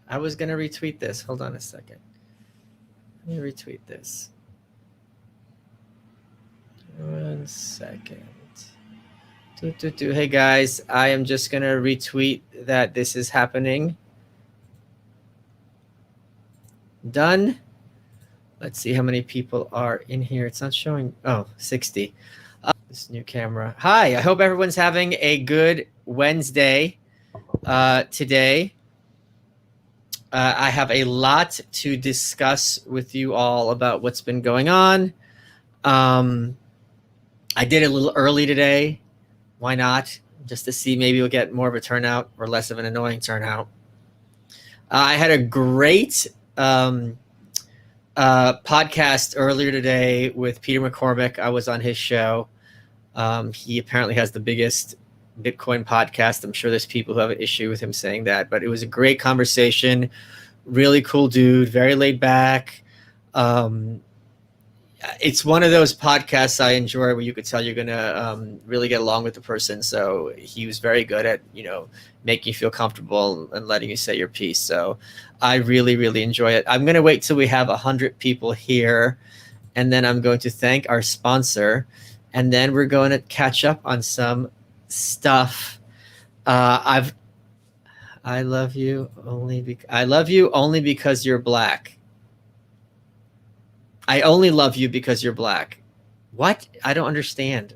I was going to retweet this. Hold on a second. Let me retweet this. 1 second. Hey guys, I am just going to retweet that this is happening. Done. Let's see how many people are in here. It's not showing. Oh, 60. This new camera. Hi, I hope everyone's having a good Wednesday today. I have a lot to discuss with you all about what's been going on. I did it a little early today. Why not? Just to see maybe we'll get more of a turnout or less of an annoying turnout. I had a great podcast earlier today with Peter McCormick. I was on his show. He apparently has the biggest Bitcoin podcast. I'm sure there's people who have an issue with him saying that, but it was a great conversation. Really cool dude, very laid back. It's one of those podcasts I enjoy where you could tell you're gonna really get along with the person. So he was very good at, making you feel comfortable and letting you say your piece. So I really, really enjoy it. I'm gonna wait till we have 100 people here, and then I'm going to thank our sponsor, and then we're going to catch up on some stuff. I love you only because you're black. I only love you because you're black. What? I don't understand.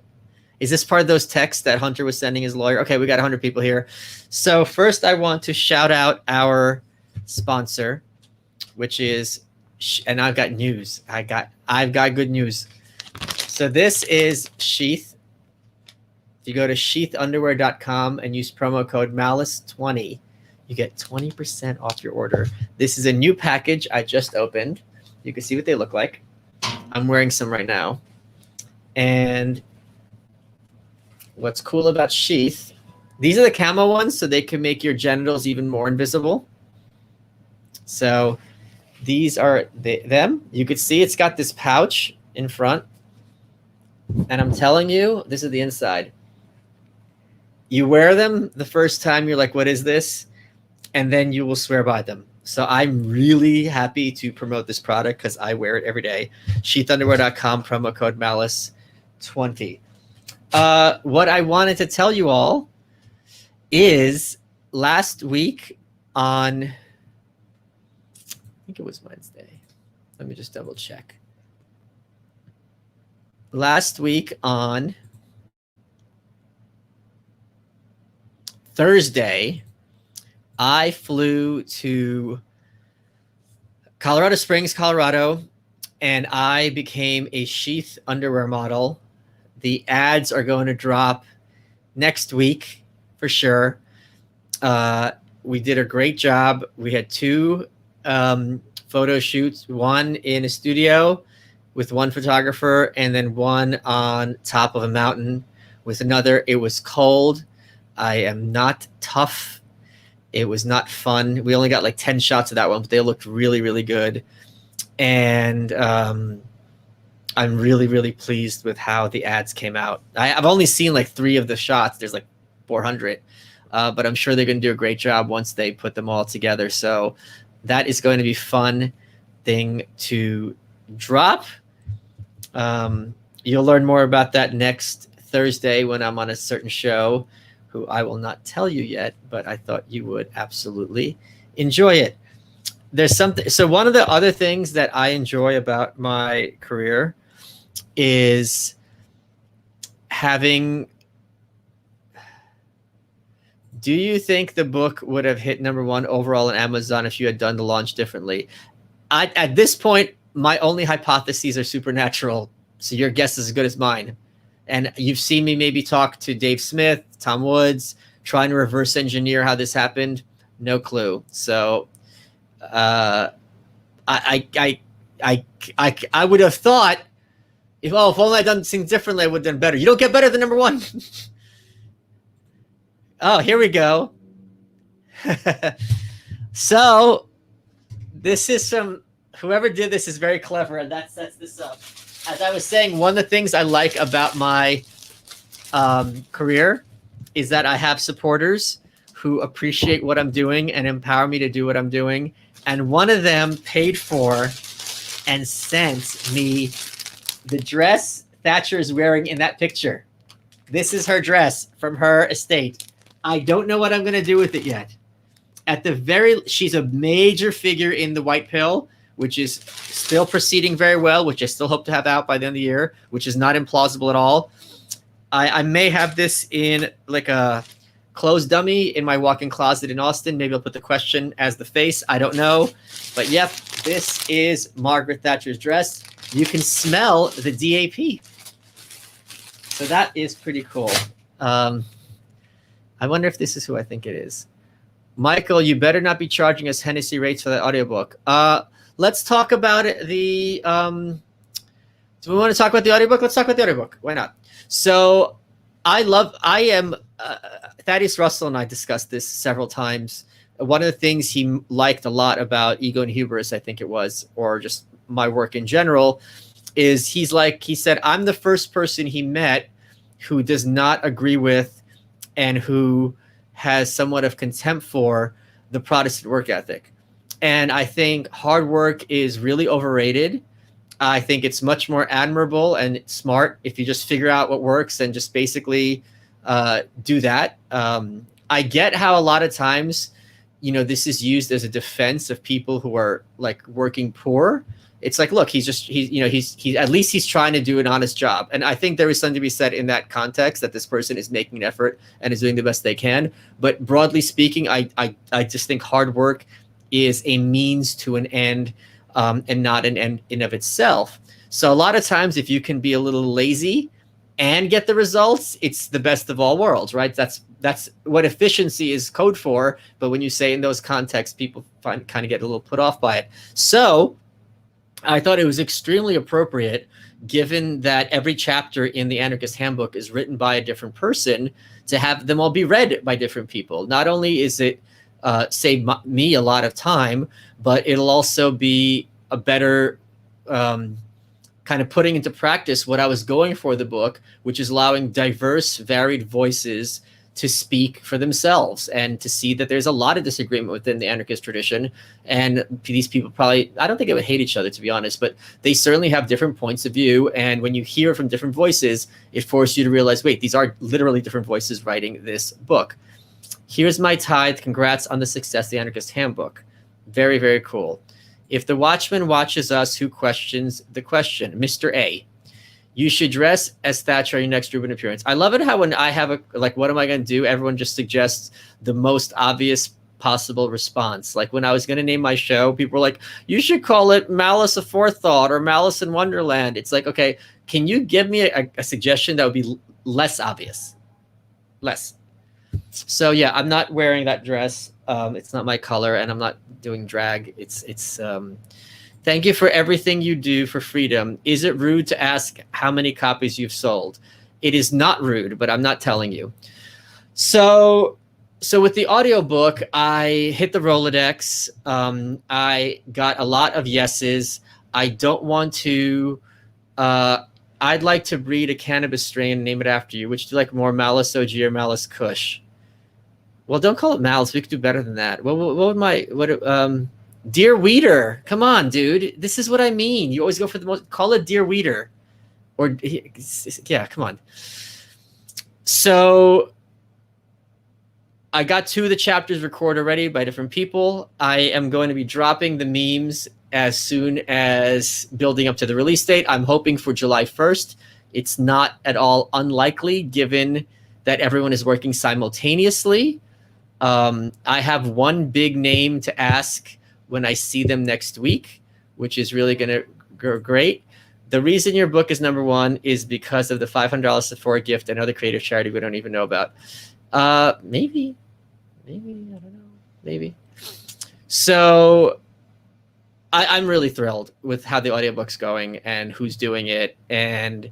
Is this part of those texts that Hunter was sending his lawyer? Okay, we got 100 people here. So first I want to shout out our sponsor, which is, and I've got news. I've got good news. So this is Sheath. If you go to sheathunderwear.com and use promo code MALICE20, you get 20% off your order. This is a new package I just opened. You can see what they look like. I'm wearing some right now. And what's cool about Sheath, these are the camo ones, so they can make your genitals even more invisible. So these are them. You could see it's got this pouch in front. And I'm telling you, this is the inside. You wear them the first time, you're like, what is this? And then you will swear by them. So I'm really happy to promote this product because I wear it every day. Sheathunderwear.com, promo code MALICE20. What I wanted to tell you all is last week on, I think it was Wednesday. Let me just double check. Last week on Thursday, I flew to Colorado Springs, Colorado, and I became a Sheath underwear model. The ads are going to drop next week for sure. We did a great job. We had 2 photo shoots, one in a studio with one photographer, and then one on top of a mountain with another. It was cold. I am not tough. It was not fun. We only got like 10 shots of that one, but they looked really, really good. And I'm really, really pleased with how the ads came out. I've only seen like 3 of the shots. There's like 400. But I'm sure they're going to do a great job once they put them all together. So that is going to be a fun thing to drop. You'll learn more about that next Thursday when I'm on a certain show, who I will not tell you yet, but I thought you would absolutely enjoy it. There's something. So one of the other things that I enjoy about my career is having. Do you think the book would have hit #1 overall on Amazon if you had done the launch differently? At this point, my only hypotheses are supernatural, so your guess is as good as mine. And you've seen me maybe talk to Dave Smith, Tom Woods, trying to reverse engineer how this happened. No clue. So I would have thought, if only I'd done things differently, I would have done better. You don't get better than #1. Oh, here we go. So this is whoever did this is very clever, and that sets this up. As I was saying, one of the things I like about my career is that I have supporters who appreciate what I'm doing and empower me to do what I'm doing. And one of them paid for and sent me the dress Thatcher is wearing in that picture. This is her dress from her estate. I don't know what I'm going to do with it yet. She's a major figure in the White Pill, which is still proceeding very well, which I still hope to have out by the end of the year, which is not implausible at all. I may have this in like a clothes dummy in my walk-in closet in Austin. Maybe I'll put the question as the face. I don't know. But yep, this is Margaret Thatcher's dress. You can smell the DAP. So that is pretty cool. I wonder if this is who I think it is. Michael, you better not be charging us Hennessy rates for that audiobook. Let's talk about it. Do we want to talk about the audiobook? Let's talk about the audiobook. Why not? So Thaddeus Russell and I discussed this several times. One of the things he liked a lot about Ego and Hubris, I think it was, or just my work in general, is he said, I'm the first person he met who does not agree with and who has somewhat of contempt for the Protestant work ethic. And I think hard work is really overrated. I think it's much more admirable and smart if you just figure out what works and just basically do that. I get how a lot of times, this is used as a defense of people who are like working poor. It's like, look, he's at least he's trying to do an honest job. And I think there is something to be said in that context that this person is making an effort and is doing the best they can. But broadly speaking, I just think hard work is a means to an end and not an end in of itself. So a lot of times if you can be a little lazy and get the results, it's the best of all worlds, right? That's what efficiency is code for. But when you say in those contexts, people kind of get a little put off by it. So I thought it was extremely appropriate, given that every chapter in the Anarchist Handbook is written by a different person, to have them all be read by different people. Not only is it save me a lot of time, but it'll also be a better kind of putting into practice what I was going for the book, which is allowing diverse, varied voices to speak for themselves and to see that there's a lot of disagreement within the anarchist tradition. And these people probably, I don't think they would hate each other, to be honest, but they certainly have different points of view. And when you hear from different voices, it forces you to realize, wait, these are literally different voices writing this book. Here's my tithe. Congrats on the success of the Anarchist Handbook. Very, very cool. If the watchman watches us, who questions the question? Mr. A. You should dress as Thatcher on your next Rubin appearance. I love it how when I have what am I going to do? Everyone just suggests the most obvious possible response. Like when I was going to name my show, people were like, you should call it Malice Aforethought or Malice in Wonderland. It's like, okay, can you give me a suggestion that would be less obvious? Less. So yeah, I'm not wearing that dress. It's not my color, and I'm not doing drag. It's thank you for everything you do for freedom. Is it rude to ask how many copies you've sold? It is not rude, but I'm not telling you. So with the audiobook, I hit the Rolodex. I got a lot of yeses. I don't want to. I'd like to breed a cannabis strain and name it after you. Which do you like more, Malice OG or Malice Kush? Well, don't call it Malice. We could do better than that. What would Dear Weeder, come on, dude. This is what I mean. You always go for the most. Call it Dear Weeder, or yeah, come on. So I got 2 of the chapters recorded already by different people. I am going to be dropping the memes as soon as building up to the release date. I'm hoping for July 1st. It's not at all unlikely, given that everyone is working simultaneously. I have one big name to ask when I see them next week, which is really going to go great. The reason your book is #1 is because of the $500 Sephora gift and other creative charity we don't even know about. Maybe, I don't know, maybe. So I'm really thrilled with how the audiobook's going and who's doing it. And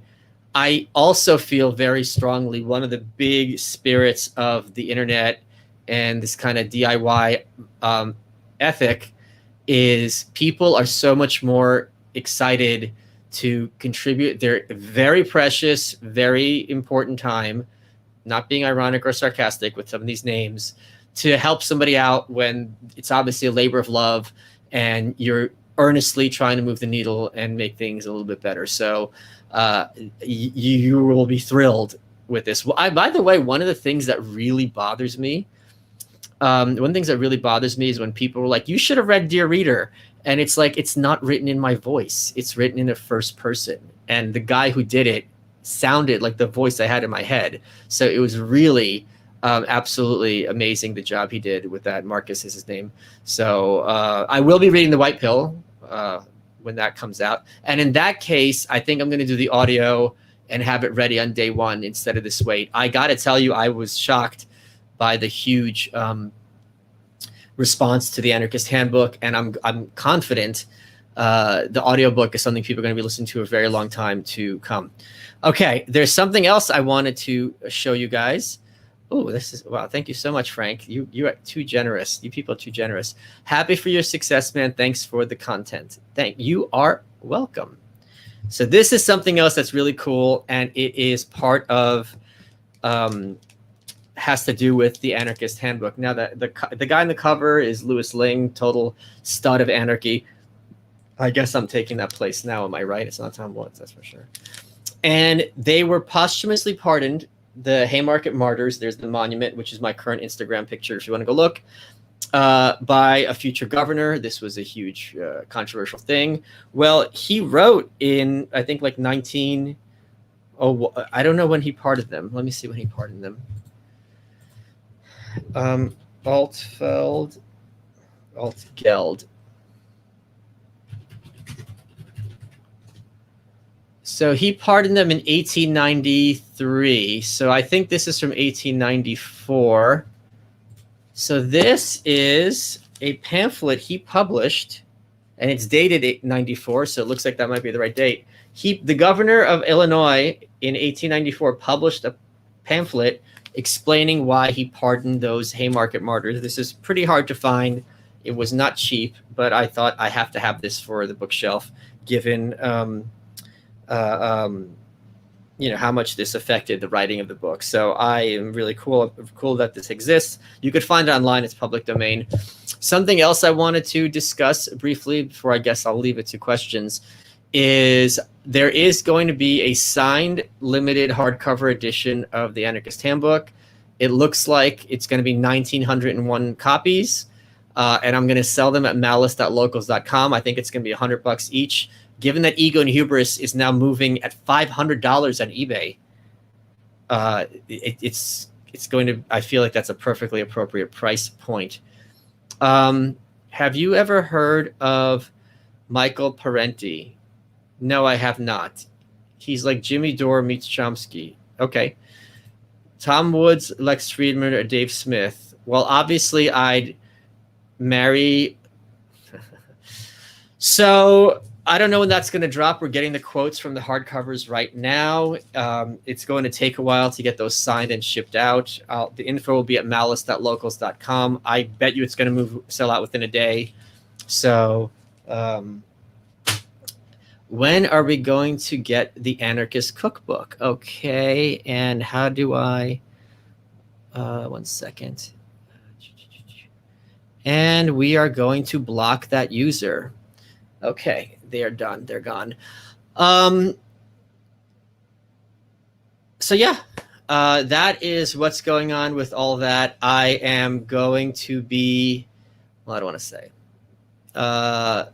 I also feel very strongly one of the big spirits of the internet and this kind of DIY ethic is people are so much more excited to contribute their very precious, very important time, not being ironic or sarcastic with some of these names, to help somebody out when it's obviously a labor of love and you're earnestly trying to move the needle and make things a little bit better. So you will be thrilled with this. Well, by the way, one of the things that really bothers me, is when people are like, you should have read Dear Reader. And it's like, it's not written in my voice. It's written in the first person. And the guy who did it sounded like the voice I had in my head. So it was really absolutely amazing, the job he did with that. Marcus is his name. So I will be reading The White Pill when that comes out. And in that case, I think I'm going to do the audio and have it ready on day one instead of this wait. I got to tell you, I was shocked by the huge response to the Anarchist Handbook, and I'm confident the audiobook is something people are going to be listening to a very long time to come. Okay, there's something else I wanted to show you guys. Oh, this is, wow, thank you so much, Frank. You are too generous. You people are too generous. Happy for your success, man. Thanks for the content. You are welcome. So this is something else that's really cool, and it is part of has to do with the Anarchist Handbook. Now, the guy on the cover is Louis Ling, total stud of anarchy. I guess I'm taking that place now. Am I right? It's not Tom Woods, that's for sure. And they were posthumously pardoned, the Haymarket Martyrs. There's the monument, which is my current Instagram picture if you want to go look, by a future governor. This was a huge controversial thing. Well, he wrote in, I think, like I don't know when he pardoned them. Let me see when he pardoned them. Altgeld. So he pardoned them in 1893. So I think this is from 1894. So this is a pamphlet he published, and it's dated 94. So it looks like that might be the right date. The governor of Illinois in 1894 published a pamphlet explaining why he pardoned those Haymarket Martyrs. This is pretty hard to find. It was not cheap, but I thought I have to have this for the bookshelf, given how much this affected the writing of the book. So I am really cool that this exists. You could find it online. It's public domain. Something else I wanted to discuss briefly before I guess I'll leave it to questions is there is going to be a signed limited hardcover edition of the Anarchist Handbook. It looks like it's going to be 1,901 copies, and I'm going to sell them at malice.locals.com. I think it's going to be $100 each. Given that Ego and Hubris is now moving at $500 on eBay, it's going to. I feel like that's a perfectly appropriate price point. Have you ever heard of Michael Parenti? No, I have not. He's like Jimmy Dore meets Chomsky. Okay. Tom Woods, Lex Friedman, or Dave Smith? Well, obviously, I'd marry. So I don't know when that's going to drop. We're getting the quotes from the hardcovers right now. It's going to take a while to get those signed and shipped out. The info will be at malice.locals.com. I bet you it's going to sell out within a day. So when are we going to get the Anarchist Cookbook? Okay, and how do I... one second. And we are going to block that user. Okay, they are done. They're gone. So yeah, that is what's going on with all that. I am going to be... Well, I don't want to say.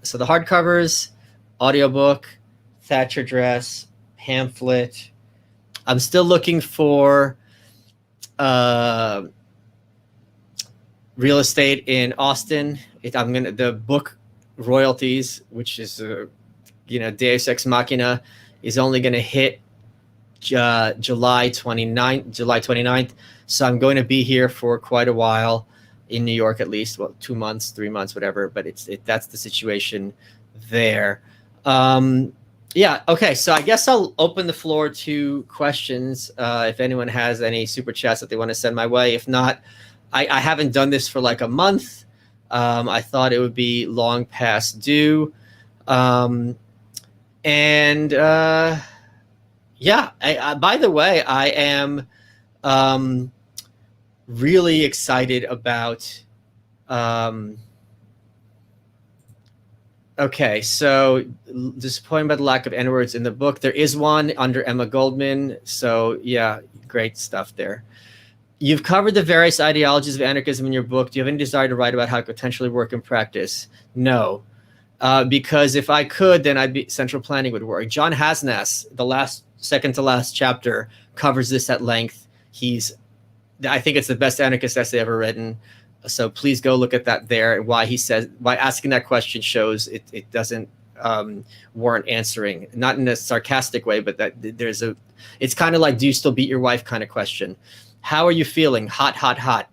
So the hardcovers... audiobook, Thatcher Dress, pamphlet. I'm still looking for real estate in Austin. The book royalties, which is Deus Ex Machina, is only gonna hit July 29th. So I'm going to be here for quite a while in New York, at least, 2 months, 3 months, whatever. But that's the situation there. Yeah, okay, so I guess I'll open the floor to questions if anyone has any super chats that they want to send my way. If not, I haven't done this for like a month. I thought it would be long past due. Yeah, by the way, I am, I really excited about. Okay, so disappointed by the lack of N-words in the book. There is one under Emma Goldman. So yeah, great stuff there. You've covered the various ideologies of anarchism in your book. Do you have any desire to write about how it could potentially work in practice? No, because if I could, then I'd be central planning would work. John Hasnas, the second to last chapter, covers this at length. I think it's the best anarchist essay ever written. So please go look at that there. And why asking that question shows it doesn't warrant answering, not in a sarcastic way, but that it's kind of like, do you still beat your wife kind of question. How are you feeling? Hot, hot, hot.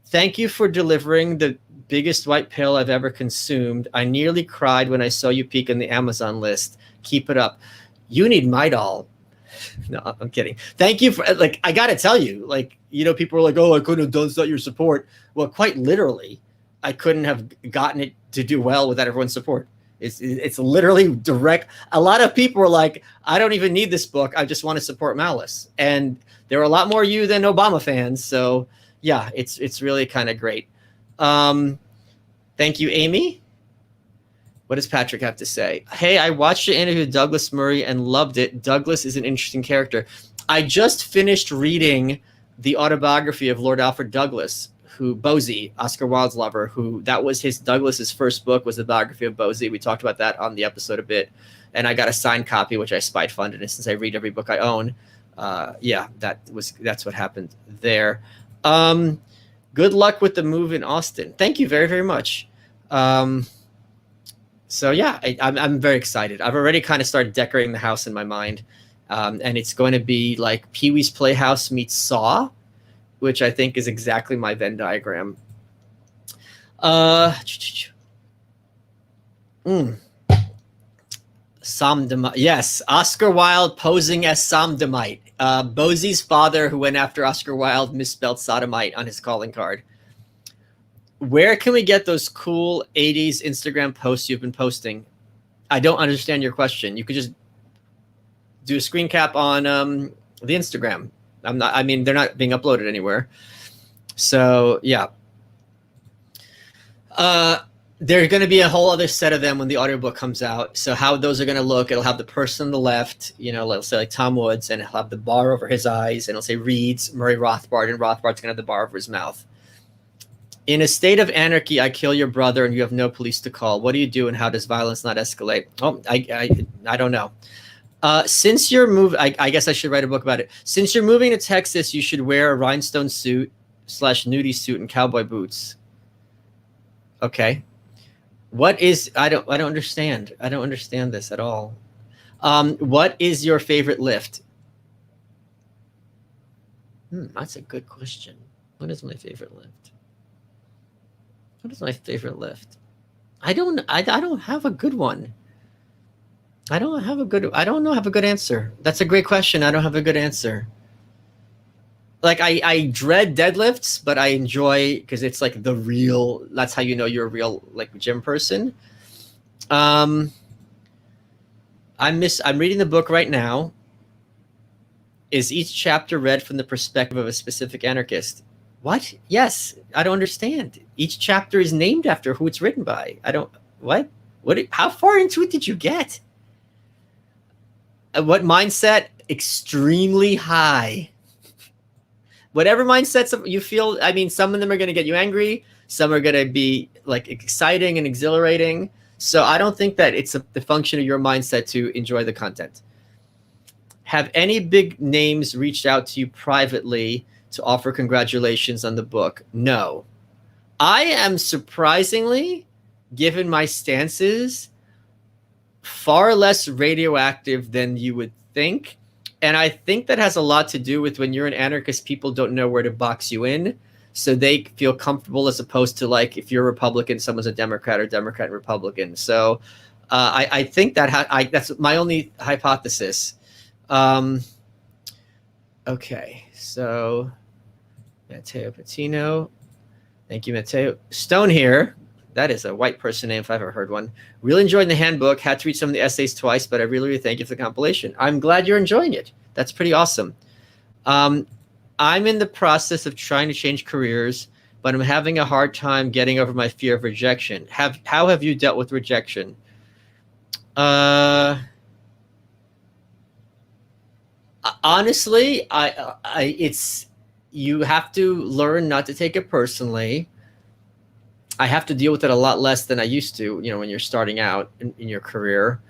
Thank you for delivering the biggest white pill I've ever consumed. I nearly cried when I saw you peak on the Amazon list. Keep it up. You need my doll. No, I'm kidding. Thank you for, I got to tell you, people are like, oh, I couldn't have done without your support. Well, quite literally, I couldn't have gotten it to do well without everyone's support. It's literally direct. A lot of people were like, I don't even need this book. I just want to support Malice. And there were a lot more you than Obama fans. So yeah, it's really kind of great. Thank you, Amy. What does Patrick have to say? Hey, I watched the interview with Douglas Murray and loved it. Douglas is an interesting character. I just finished reading the autobiography of Lord Alfred Douglas, Bosie, Oscar Wilde's lover, Douglas's first book was the biography of Bosie. We talked about that on the episode a bit. And I got a signed copy, which I spite funded. And since I read every book I own, that's what happened there. Good luck with the move in Austin. Thank you very, very much. So yeah, I'm very excited. I've already kind of started decorating the house in my mind. And it's going to be like Pee-wee's Playhouse meets Saw, which I think is exactly my Venn diagram. Samdamite. Yes, Oscar Wilde posing as Samdamite. Bosie's father, who went after Oscar Wilde, misspelled sodomite on his calling card. Where can we get those cool 80s Instagram posts you've been posting? I don't understand your question. You could just do a screen cap on the Instagram. They're not being uploaded anywhere. So yeah. There's going to be a whole other set of them when the audiobook comes out. So how those are going to look, it'll have the person on the left, let's say like Tom Woods, and it'll have the bar over his eyes, and it'll say reads Murray Rothbard, and Rothbard's going to have the bar over his mouth. In a state of anarchy, I kill your brother and you have no police to call. What do you do and how does violence not escalate? Oh, I don't know. Since you're I guess I should write a book about it. Since you're moving to Texas, you should wear a rhinestone suit / nudie suit and cowboy boots. Okay. I don't understand. I don't understand this at all. What is your favorite lift? That's a good question. What is my favorite lift? What is my favorite lift? I don't have a good one. I don't have a good answer. That's a great question. I don't have a good answer. I dread deadlifts, but I enjoy because it's like that's how you know you're a real gym person. I'm reading the book right now. Is each chapter read from the perspective of a specific anarchist? What? Yes. I don't understand. Each chapter is named after who it's written by. What? How far into it did you get? What mindset? Extremely high. Whatever mindsets you feel, some of them are going to get you angry. Some are going to be exciting and exhilarating. So I don't think that it's the function of your mindset to enjoy the content. Have any big names reached out to you privately to offer congratulations on the book? No. I am surprisingly, given my stances, far less radioactive than you would think. And I think that has a lot to do with when you're an anarchist, people don't know where to box you in. So they feel comfortable as opposed to if you're a Republican, someone's a Democrat, or Democrat and Republican. So I think that's my only hypothesis. Okay, so Matteo Patino. Thank you, Matteo. Stone here. That is a white person name if I've ever heard one. Really enjoying the handbook. Had to read some of the essays twice, but I really thank you for the compilation. I'm glad you're enjoying it. That's pretty awesome. I'm in the process of trying to change careers, but I'm having a hard time getting over my fear of rejection. How have you dealt with rejection? Honestly, it's, you have to learn not to take it personally. I have to deal with it a lot less than I used to, when you're starting out in your career.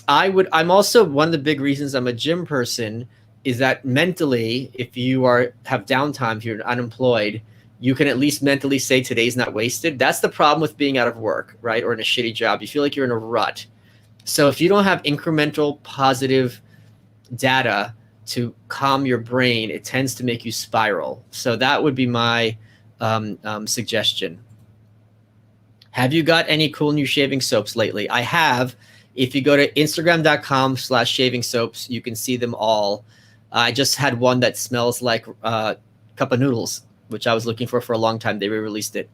I'm also, one of the big reasons I'm a gym person is that mentally, if you have downtime, if you're unemployed, you can at least mentally say today's not wasted. That's the problem with being out of work, right? Or in a shitty job. You feel like you're in a rut. So if you don't have incremental positive data to calm your brain, it tends to make you spiral. So that would be my suggestion. Have you got any cool new shaving soaps lately? I have. If you go to Instagram.com/shaving soaps, you can see them all. I just had one that smells like cup of noodles, which I was looking for a long time. They re-released it.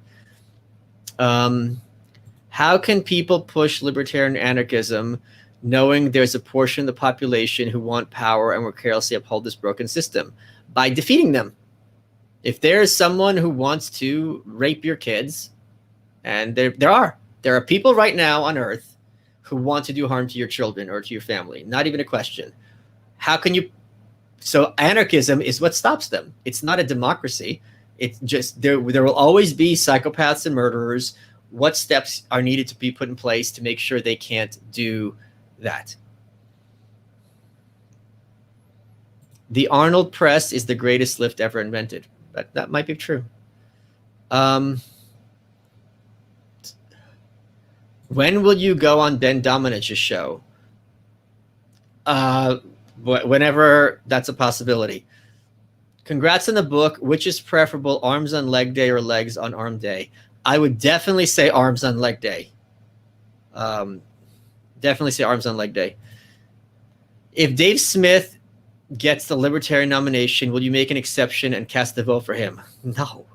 How can people push libertarian anarchism knowing there's a portion of the population who want power and will carelessly uphold this broken system? By defeating them. If there is someone who wants to rape your kids, and there are people right now on Earth who want to do harm to your children or to your family, not even a question. How can you? So anarchism is what stops them. It's not a democracy. It's just there will always be psychopaths and murderers. What steps are needed to be put in place to make sure they can't do that? The Arnold press is the greatest lift ever invented. That might be true. When will you go on Ben Dominich's show? Whenever that's a possibility. Congrats on the book. Which is preferable, arms on leg day or legs on arm day? I would definitely say arms on leg day. Definitely say arms on leg day. If Dave Smith gets the Libertarian nomination, will you make an exception and cast a vote for him? No.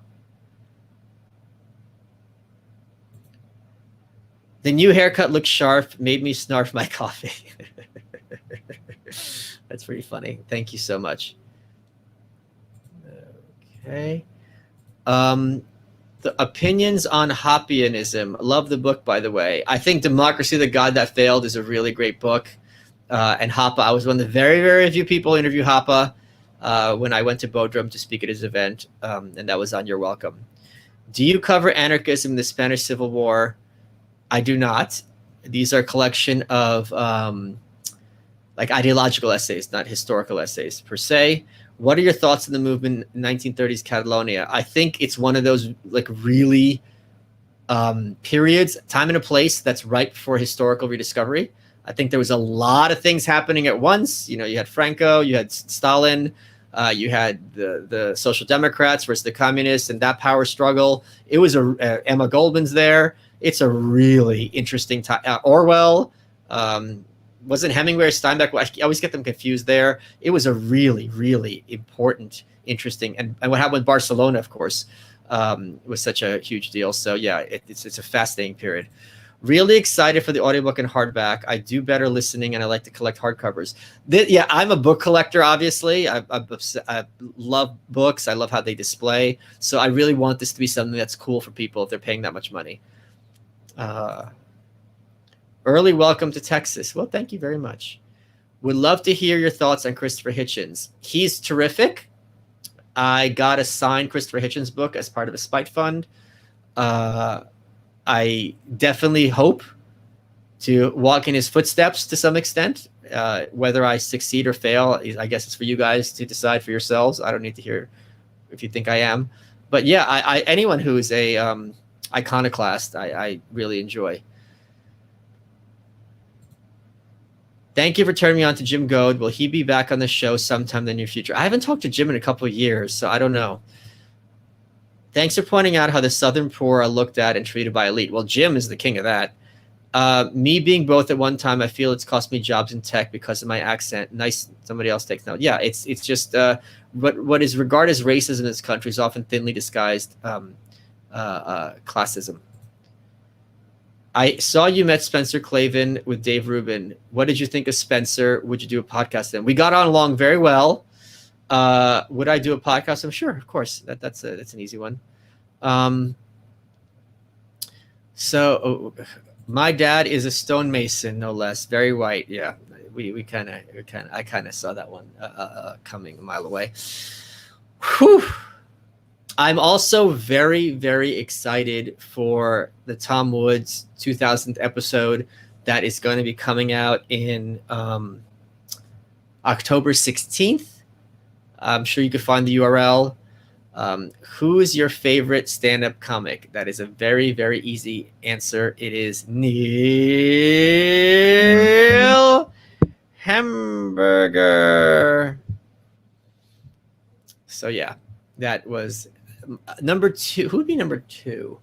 The new haircut looks sharp, made me snarf my coffee. That's pretty funny. Thank you so much. Okay. The opinions on Hoppianism. Love the book, by the way. I think Democracy, the God That Failed is a really great book. And Hoppe, I was one of the very, very few people interview Hoppe when I went to Bodrum to speak at his event. And that was on You're Welcome. Do you cover anarchism in the Spanish Civil War? I do not. These are a collection of like ideological essays, not historical essays per se. What are your thoughts on the movement in 1930s Catalonia? I think it's one of those like really periods, time and a place that's ripe for historical rediscovery. I think there was a lot of things happening at once. You had Franco, you had Stalin, you had the Social Democrats versus the communists and that power struggle. It was Emma Goldman's there. It's a really interesting time. Orwell, wasn't Hemingway or Steinbeck? I always get them confused there. It was a really, really important, interesting, and what happened with Barcelona, of course, was such a huge deal. So yeah, it's a fascinating period. Really excited for the audiobook and hardback. I do better listening, and I like to collect hardcovers. Yeah, I'm a book collector, obviously. I love books. I love how they display. So I really want this to be something that's cool for people if they're paying that much money. Early welcome to Texas. Well, thank you very much. Would love to hear your thoughts on Christopher Hitchens. He's terrific. I got a signed Christopher Hitchens book as part of a Spite Fund. I definitely hope to walk in his footsteps to some extent. Whether I succeed or fail, I guess it's for you guys to decide for yourselves. I don't need to hear if you think I am. But yeah, anyone who is a iconoclast, I really enjoy. Thank you for turning me on to Jim Goad. Will he be back on the show sometime in the near future? I haven't talked to Jim in a couple of years, so I don't know. Thanks for pointing out how the Southern poor are looked at and treated by elite. Well, Jim is the king of that. Me being both at one time, I feel it's cost me jobs in tech because of my accent. Nice, somebody else takes note. Yeah, it's just what is regarded as racism in this country is often thinly disguised classism. I saw you met Spencer Clavin with Dave Rubin. What did you think of Spencer? Would you do a podcast then? We got on along very well. Would I do a podcast? I'm sure, of course. That's an easy one. So my dad is a stonemason, no less. Very white. Yeah, I kind of saw that one coming a mile away. Whew. I'm also very, very excited for the Tom Woods 2000th episode that is going to be coming out in October 16th. I'm sure you could find the URL. Who is your favorite stand-up comic? That is a very, very easy answer. It is Neil Hamburger. So yeah, that was number 2. Who would be number 2?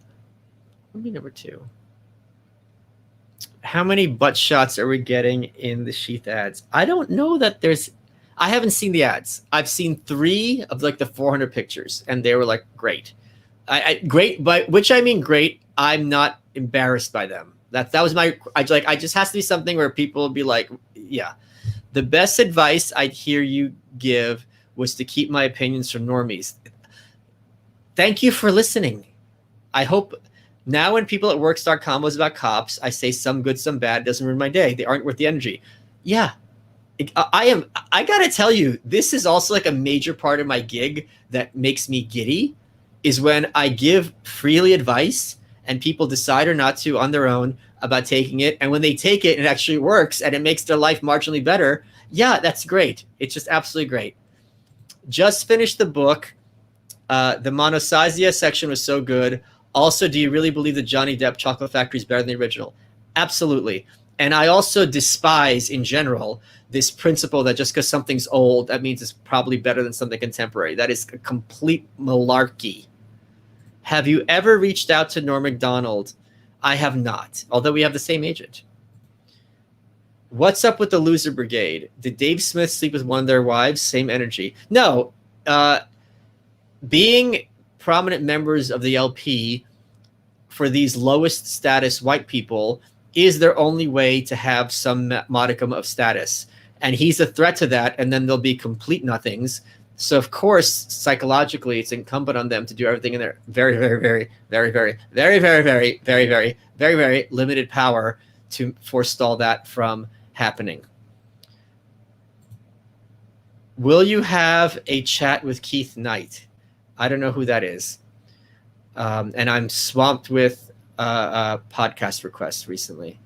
How many butt shots are we getting in the Sheath ads? I don't know that there's... I haven't seen the ads. I've seen 3 of like the 400 pictures, and they were like great. Great, but which I mean great. I'm not embarrassed by them. That was my... I just has to be something where people will be like, yeah. The best advice I'd hear you give was to keep my opinions from normies. Thank you for listening. I hope now when people at work start combos about cops, I say some good, some bad. It doesn't ruin my day. They aren't worth the energy. Yeah. I gotta tell you, this is also like a major part of my gig that makes me giddy, is when I give freely advice and people decide or not to on their own about taking it. And when they take it, it actually works and it makes their life marginally better. Yeah, that's great. It's just absolutely great. Just finished the book. The Monosasia section was so good. Also, do you really believe that Johnny Depp Chocolate Factory is better than the original? Absolutely. And I also despise, in general, this principle that just because something's old, that means it's probably better than something contemporary. That is a complete malarkey. Have you ever reached out to Norm Macdonald? I have not, although we have the same agent. What's up with the Loser Brigade? Did Dave Smith sleep with one of their wives? Same energy. No. Being prominent members of the LP for these lowest status white people is their only way to have some modicum of status. And he's a threat to that, and then they'll be complete nothings. So, of course, psychologically, it's incumbent on them to do everything in their very, very, very, very, very, very, very, very, very, very, very, very limited power to forestall that from happening. Will you have a chat with Keith Knight? I don't know who that is. And I'm swamped with podcast requests recently.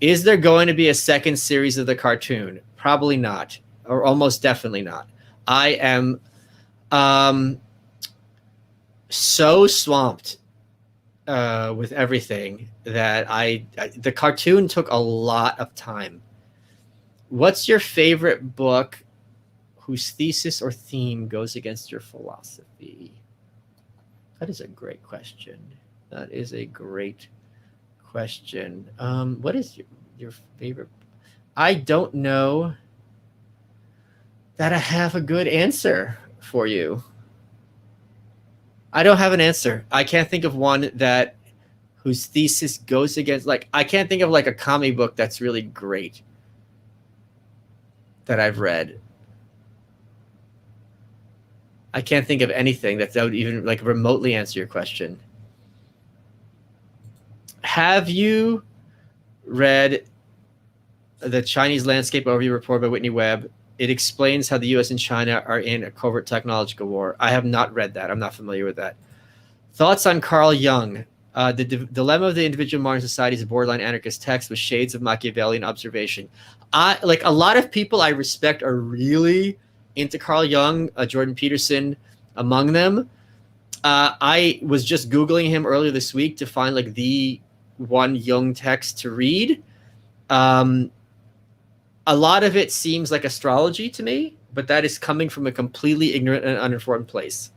Is there going to be a second series of the cartoon? Probably not, or almost definitely not. I am so swamped with everything that the cartoon took a lot of time. What's your favorite book whose thesis or theme goes against your philosophy? That is a great question. What is your favorite? I don't know that I have a good answer for you. I don't have an answer. I can't think of one whose thesis goes against, like, I can't think of like a comic book that's really great that I've read. I can't think of anything that would even like remotely answer your question. Have you read the Chinese Landscape Overview report by Whitney Webb? It explains how the U.S. and China are in a covert technological war. I have not read that. I'm not familiar with that. Thoughts on Carl Jung? The dilemma of the individual modern society is a borderline anarchist text with shades of Machiavellian observation. Like a lot of people I respect are really into Carl Jung, Jordan Peterson among them. I was just Googling him earlier this week to find like the one Jung text to read. A lot of it seems like astrology to me, but that is coming from a completely ignorant and uninformed place.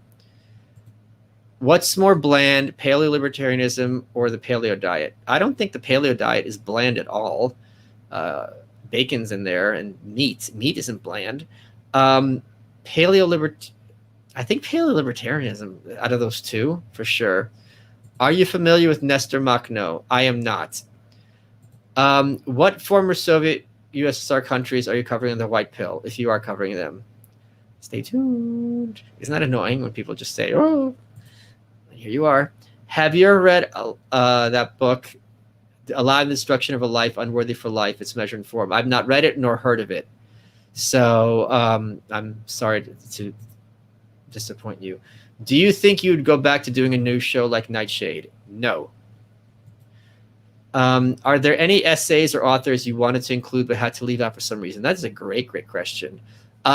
What's more bland, paleo-libertarianism or the paleo diet? I don't think the paleo diet is bland at all. Bacon's in there and meat. Meat isn't bland. I think paleo-libertarianism out of those two, for sure. Are you familiar with Nestor Makhno? I am not. What former Soviet USSR countries are you covering in the white pill, if you are covering them? Stay tuned. Isn't that annoying when people just say, oh, here you are. Have you ever read that book, Allowing the Destruction of a Life Unworthy for Life, Its Measure and Form? I've not read it nor heard of it. So I'm sorry to disappoint you. Do you think you would go back to doing a new show like Nightshade? No. Are there any essays or authors you wanted to include but had to leave out for some reason? That is a great, great question.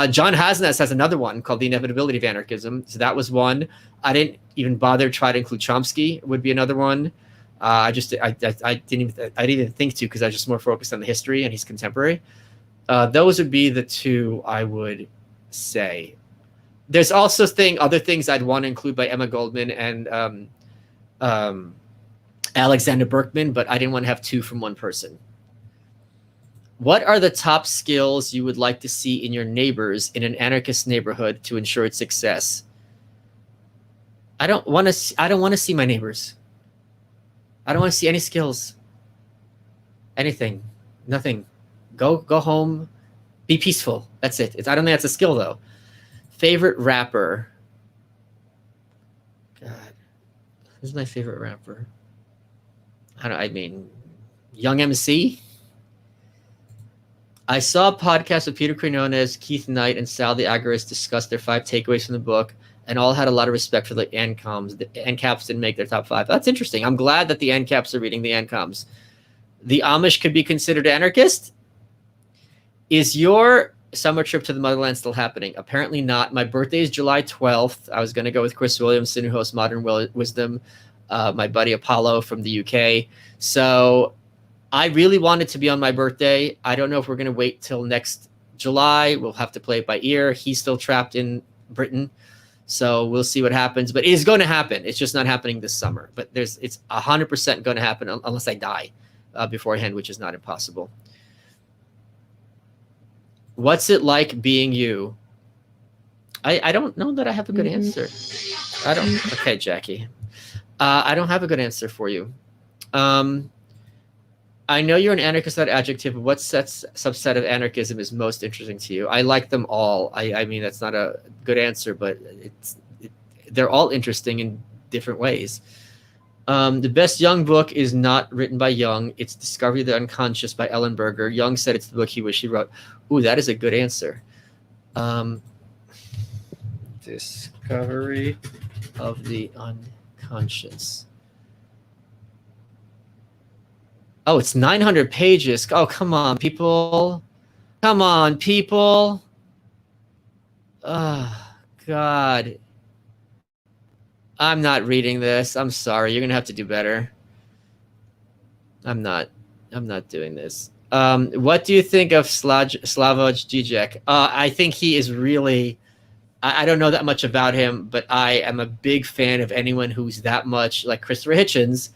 John Hasnas has another one called The Inevitability of Anarchism. So that was one. I didn't even bother to try to include Chomsky. Would be another one. I didn't even think to, because I was just more focused on the history, and he's contemporary. Those would be the two I would say. There's also other things I'd want to include by Emma Goldman and Alexander Berkman, but I didn't want to have two from one person. What are the top skills you would like to see in your neighbors in an anarchist neighborhood to ensure its success? I don't want to see my neighbors. I don't want to see any skills. Anything. Nothing. Go home. Be peaceful. That's it. I don't think that's a skill, though. Favorite rapper? God. Who's my favorite rapper? I mean, Young MC? I saw a podcast with Peter Quinones, Keith Knight, and Sal the Agorist discuss their 5 takeaways from the book, and all had a lot of respect for the ANCOMs. The ANCAPs didn't make their top 5. That's interesting. I'm glad that the ANCAPs are reading the ANCOMs. The Amish could be considered anarchist? Is your summer trip to the motherland still happening? Apparently not. My birthday is July 12th. I was going to go with Chris Williamson, who hosts Modern Wisdom, my buddy Apollo from the UK. So I really wanted to be on my birthday. I don't know if we're going to wait till next July. We'll have to play it by ear. He's still trapped in Britain, so we'll see what happens. But it is going to happen. It's just not happening this summer. But it's 100% going to happen unless I die beforehand, which is not impossible. What's it like being you? I don't know that I have a good answer. I don't. Okay, Jackie. I don't have a good answer for you. I know you're an anarchist, that adjective. What subset of anarchism is most interesting to you? I like them all. I mean, that's not a good answer, but they're all interesting in different ways. The best Jung book is not written by Jung. It's Discovery of the Unconscious by Ellen Berger. Jung said it's the book he wished he wrote. Ooh, that is a good answer. Discovery of the Unconscious. Oh, it's 900 pages. Oh, come on, people. Come on, people. Oh, God. I'm not reading this. I'm sorry. You're going to have to do better. I'm not doing this. What do you think of Slavoj Žižek? I think he is really... I don't know that much about him, but I am a big fan of anyone who's that much like Christopher Hitchens,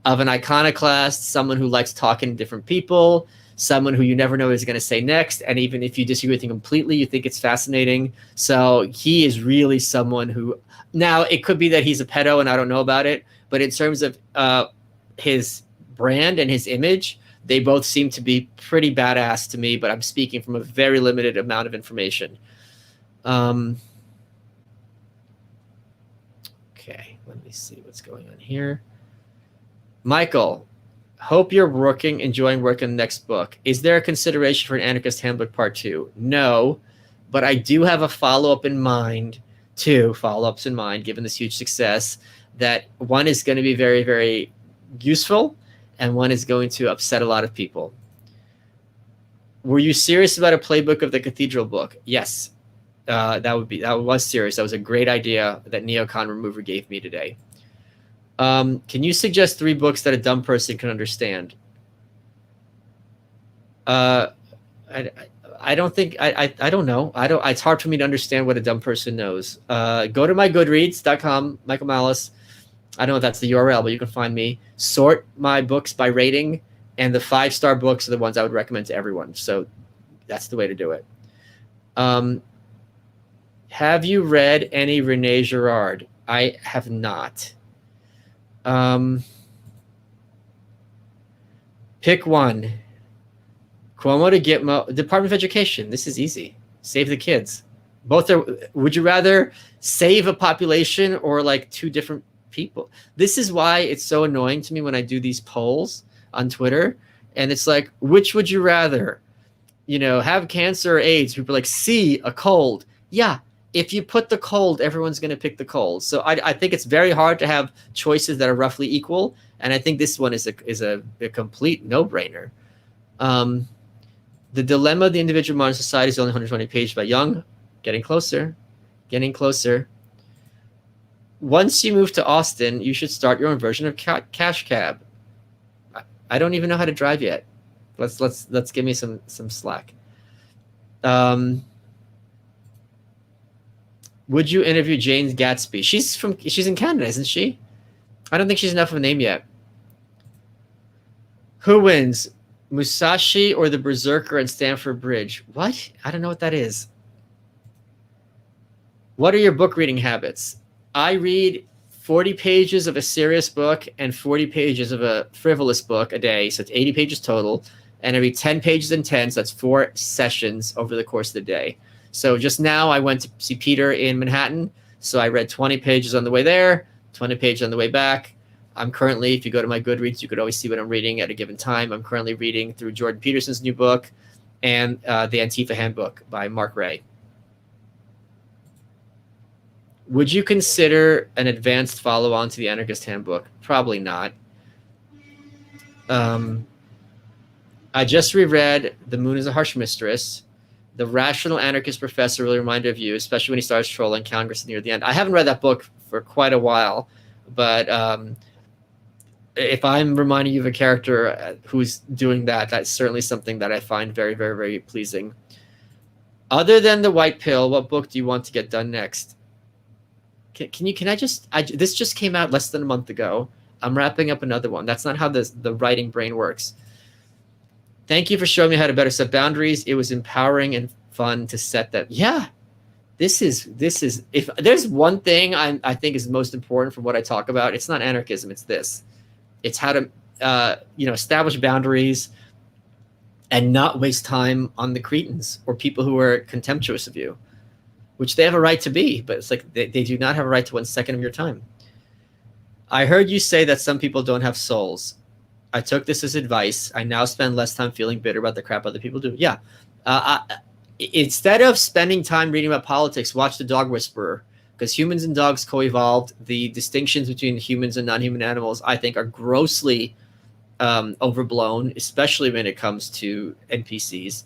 of an iconoclast, someone who likes talking to different people, someone who you never know what he's going to say next. And even if you disagree with him completely, you think it's fascinating. So he is really someone who, now it could be that he's a pedo and I don't know about it, but in terms of his brand and his image, they both seem to be pretty badass to me, but I'm speaking from a very limited amount of information. Okay, let me see what's going on here. Michael, hope you're enjoying working on the next book. Is there a consideration for an Anarchist Handbook Part 2? No, but I do have a follow-up in mind, 2 follow-ups in mind, given this huge success, that one is going to be very, very useful, and one is going to upset a lot of people. Were you serious about a playbook of the Cathedral book? Yes, that was serious. That was a great idea that Neocon Remover gave me today. Can you suggest 3 books that a dumb person can understand? I don't think I don't know. It's hard for me to understand what a dumb person knows. Go to my goodreads.com, Michael Malice. I don't know if that's the URL, but you can find me. Sort my books by rating, and the 5-star books are the ones I would recommend to everyone. So that's the way to do it. Have you read any René Girard? I have not. Pick one. Cuomo to Gitmo. Department of Education. This is easy. Save the kids. Both are. Would you rather save a population or like two different people? This is why it's so annoying to me when I do these polls on Twitter, and it's like, which would you rather? Have cancer or AIDS? People are like, C, a cold. Yeah, if you put the cold, everyone's going to pick the cold. So I think it's very hard to have choices that are roughly equal, and I think this one is a complete no-brainer. The Dilemma of the Individual Modern Society is only 120 pages by Young. Getting closer. Once you move to Austin, you should start your own version of Cash Cab. I don't even know how to drive yet. Let's give me some slack. Would you interview Jane Gatsby? She's in Canada, isn't she? I don't think she's enough of a name yet. Who wins, Musashi or the Berserker and Stamford Bridge? What? I don't know what that is. What are your book reading habits? I read 40 pages of a serious book and 40 pages of a frivolous book a day, so it's 80 pages total. And I read 10 pages and 10, so that's 4 sessions over the course of the day. So just now I went to see Peter in Manhattan, so I read 20 pages on the way there, 20 pages on the way back. I'm currently, if you go to my Goodreads, you could always see what I'm reading at a given time. I'm currently reading through Jordan Peterson's new book and the Antifa Handbook by Mark Ray. Would you consider an advanced follow-on to the Anarchist Handbook? Probably not. I just reread The Moon is a Harsh Mistress. The Rational Anarchist Professor really reminded of you, especially when he starts trolling Congress near the end. I haven't read that book for quite a while, but if I'm reminding you of a character who's doing that, that's certainly something that I find very, very, very pleasing. Other than The White Pill, what book do you want to get done next? This just came out less than a month ago. I'm wrapping up another one. That's not how the writing brain works. Thank you for showing me how to better set boundaries. It was empowering and fun to set that. Yeah, this is if there's one thing I think is most important from what I talk about, it's not anarchism. It's this. It's how to establish boundaries and not waste time on the cretins or people who are contemptuous of you, which they have a right to be, but it's like they do not have a right to 1 second of your time. I heard you say that some people don't have souls. I took this as advice. I now spend less time feeling bitter about the crap other people do. Yeah. Instead of spending time reading about politics, watch The Dog Whisperer, because humans and dogs co-evolved. The distinctions between humans and non-human animals, I think, are grossly overblown, especially when it comes to NPCs.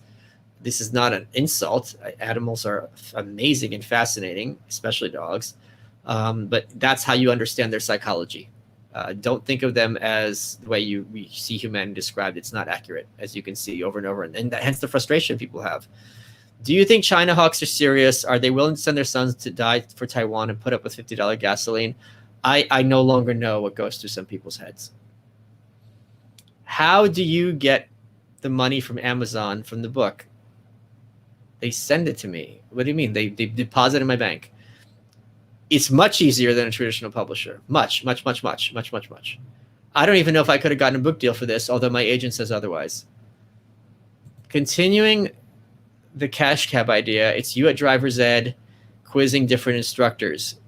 This is not an insult. Animals are amazing and fascinating, especially dogs. But that's how you understand their psychology. Don't think of them as the way we see humanity described. It's not accurate, as you can see over and over. And hence the frustration people have. Do you think China hawks are serious? Are they willing to send their sons to die for Taiwan and put up with $50 gasoline? I no longer know what goes through some people's heads. How do you get the money from Amazon from the book? They send it to me. What do you mean? They deposit in my bank. It's much easier than a traditional publisher. Much. I don't even know if I could have gotten a book deal for this, although my agent says otherwise. Continuing the cash cab idea, it's you at driver's ed quizzing different instructors.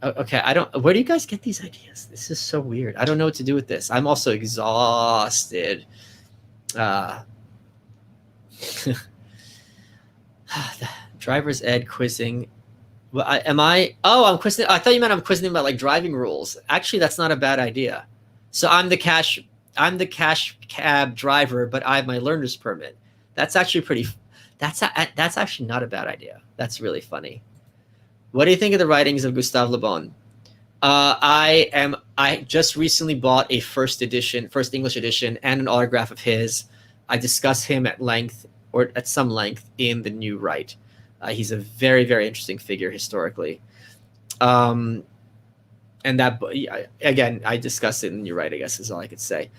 Okay, where do you guys get these ideas? This is so weird. I don't know what to do with this. I'm also exhausted. Driver's ed quizzing. Well, I'm quizzing. I thought you meant I'm quizzing about like driving rules. Actually, that's not a bad idea. So I'm the cash cab driver, but I have my learner's permit. That's actually that's actually not a bad idea. That's really funny. What do you think of the writings of Gustav Le Bon? I just recently bought a first English edition, and an autograph of his. I discuss him at some length in the New Right. He's a very, very interesting figure historically. And that, again, I discussed it in the New Right, I guess is all I could say.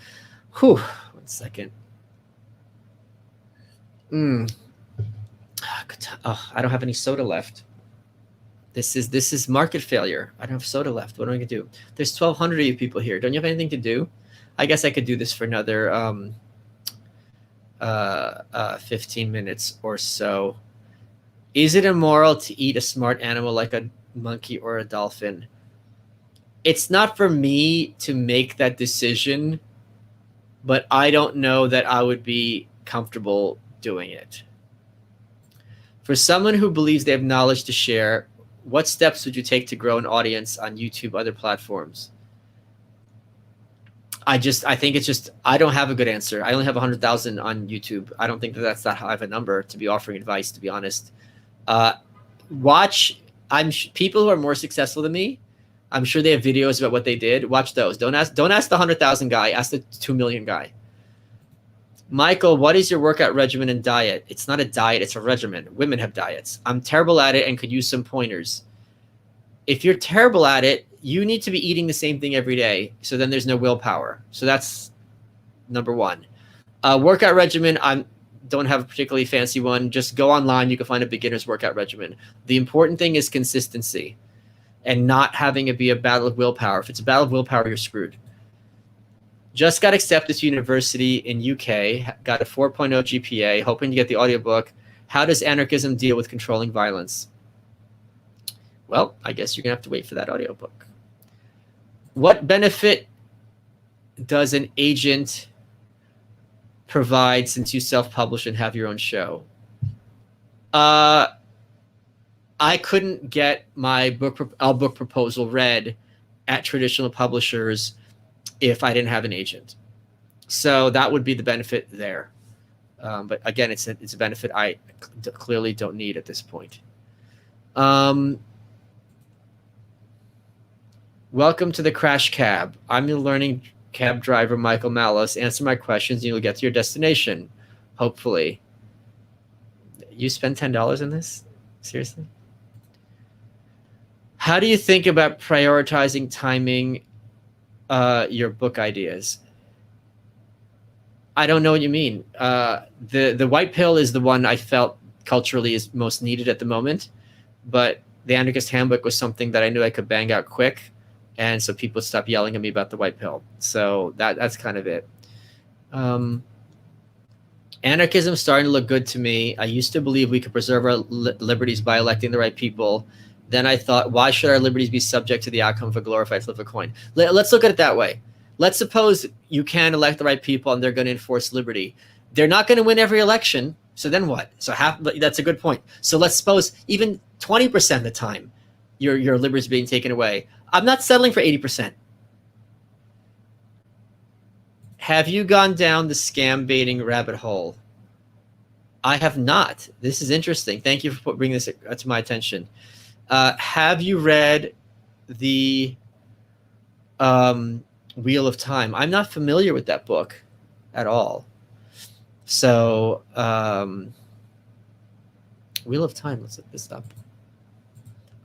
Whew, 1 second. I don't have any soda left. This is market failure. I don't have soda left. What am I gonna do? There's 1,200 of you people here. Don't you have anything to do? I guess I could do this for another 15 minutes or so. Is it immoral to eat a smart animal like a monkey or a dolphin? It's not for me to make that decision, but I don't know that I would be comfortable doing it. For someone who believes they have knowledge to share, what steps would you take to grow an audience on YouTube, other platforms? I think it's just, I don't have a good answer. I only have 100,000 on YouTube. I don't think that that's that high of a number to be offering advice, to be honest. Watch, people who are more successful than me, I'm sure they have videos about what they did. Watch those. Don't ask the 100,000 guy, ask the 2 million guy. Michael, what is your workout regimen and diet? It's not a diet, it's a regimen. Women have diets. I'm terrible at it and could use some pointers. If you're terrible at it, you need to be eating the same thing every day. So then there's no willpower. So that's number one. Workout regimen, I don't have a particularly fancy one. Just go online. You can find a beginner's workout regimen. The important thing is consistency and not having it be a battle of willpower. If it's a battle of willpower, you're screwed. Just got accepted to university in UK, got a 4.0 GPA, hoping to get the audiobook. How does anarchism deal with controlling violence? Well, I guess you're going to have to wait for that audiobook. What benefit does an agent provide since you self-publish and have your own show? I couldn't get my book proposal read at traditional publishers if I didn't have an agent. So that would be the benefit there. But again, it's a benefit I clearly don't need at this point. Welcome to the Crash Cab. I'm your learning cab driver, Michael Malus. Answer my questions and you'll get to your destination, hopefully. You spend $10 on this? Seriously? How do you think about prioritizing timing your book ideas? I don't know what you mean. The white pill is the one I felt culturally is most needed at the moment, but the Anarchist Handbook was something that I knew I could bang out quick, and so people stopped yelling at me about the white pill. So that's kind of it. Anarchism is starting to look good to me. I used to believe we could preserve our liberties by electing the right people. Then I thought, why should our liberties be subject to the outcome of a glorified flip of a coin? Let's look at it that way. Let's suppose you can elect the right people and they're going to enforce liberty. They're not going to win every election. So then what? So that's a good point. So let's suppose even 20% of the time your liberties being taken away. I'm not settling for 80%. Have you gone down the scam baiting rabbit hole? I have not. This is interesting. Thank you for bringing this to my attention. Have you read the Wheel of Time? I'm not familiar with that book at all. So Wheel of Time, let's look this up.